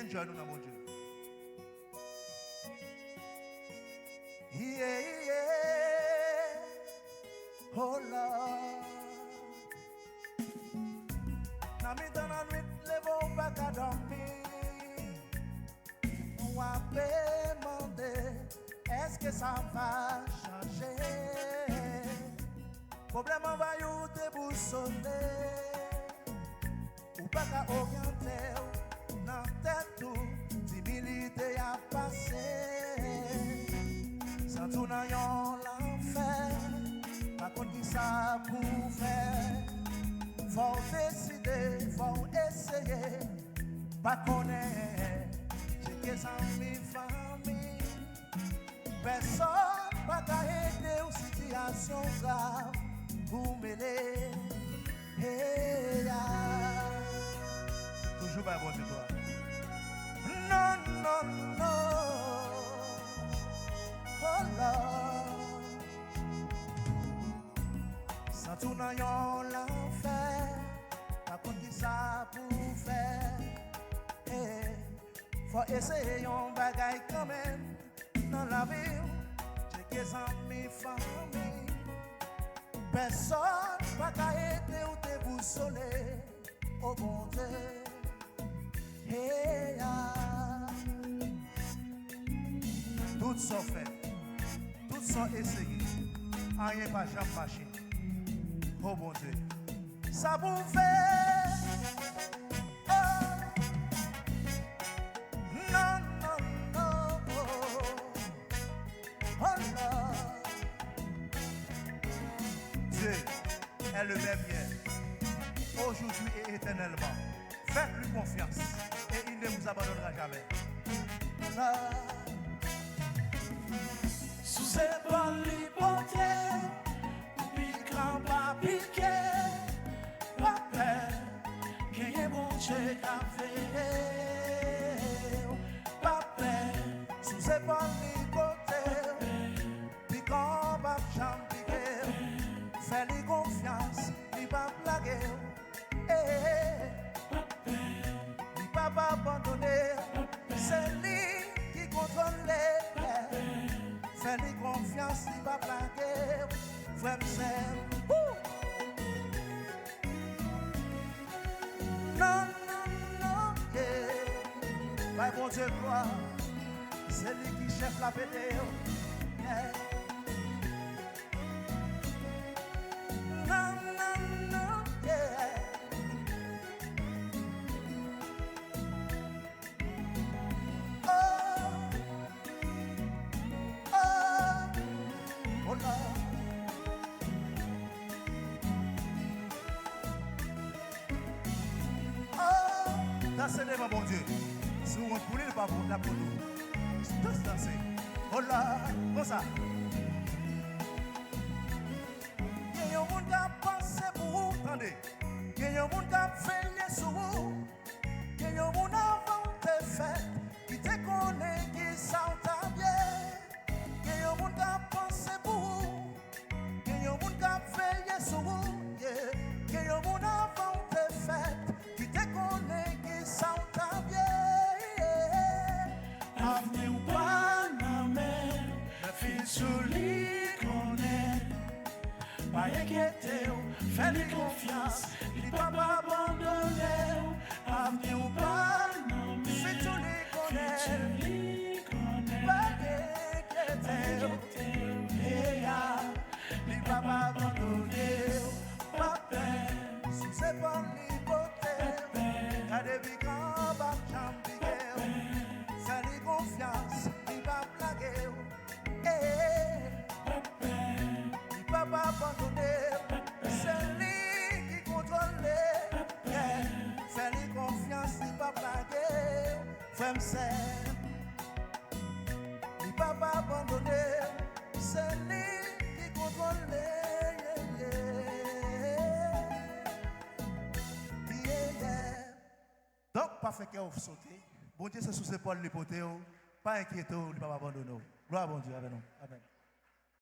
Enjoy nous dans mon Dieu. Yeah, yeah. Oh Lord. N'a mis dans la nuit, lève pas qu'à dormir. On va demander, est-ce que ça va changer? Problème on va y déboussoler. Ou pas qu'à orienter dans tête tout, timidité à passer. Sans tout dans l'enfer, pas contre qui ça pour faire. Faut décider, faut essayer, pas connaître. J'ai des amis, famille, personne pas qu'à aider aux situations graves pour mêler. Hey, yeah. Toujours pas bon de toi. Non, non, non. Oh Lord. Sans tout dans l'enfer, pas contre qui ça pour faire. Hey, faut essayer un bagaille quand même dans la vie. J'ai des amis, famille. Personne pas qu'à aider ou te boussoler. Oh bon Dieu. Hey, ah. Tout ça fait, tout ça essayé, rien pas jamais marché. Oh bon Dieu, ça vous fait. Oh, non, non, non. Oh Lord. Dieu est le même hier, aujourd'hui et éternellement. Faites-lui confiance et il ne vous abandonnera jamais. Sous ses bonnes libertés, puis grand pas piqué, pas peur, qu'il y ait mon Dieu qu'a fait. Pas peur, sous ses bonnes libertés, puis grand pas piqué, fais-lui confiance, il va blaguer. Il va pas abandonner, c'est lui qui contrôle les. Fais-lui confiance, il va plaquer. Frère, c'est. Non, non, non, yeah. Bah, bon Dieu, quoi. C'est lui qui chef la vidéo. Yeah. Non, non, non, yeah. Oh Lord. Oh, dansez devant mon Dieu. Si vous ne pouvez pas vous la pour nous. Tous danser. Oh là, comme ça. Il y a un monde qui a pensé pour vous, attendez. Il y a un monde qui a veillé sur vous. Il y a un monde avant de faire. Qui te connaît, qui s'entend bien. Il y a un monde qui a pensé pour vous. Il y a un monde qui a veillé sur vous. Il y a un monde avant de faire. Qui te connaît, qui s'entend bien. Avenir ou pas, non mais, la fille sur lui connaît. Pas inquiéter, fais-lui confiance, il pas abandonner. Avenir ou pas, non mais, Fais tout les connaît. Pas inquiéter, il va pas abandonner. Pas peur, si c'est pas l'hypothèse. T'as des big en bas, j'en fais-lui confiance, il va blaguer. Il va pas abandonner. C'est lui qui contrôle. Fais-lui confiance, il va blaguer. Femme c'est, il va pas abandonner. C'est lui qui contrôle. Donc, pas fait qu'elle sauter. Bon Dieu, c'est sous ses épaules, les potés. Pas inquiété, il ne va pas abandonner. Gloire à bon Dieu avec nous. Amen.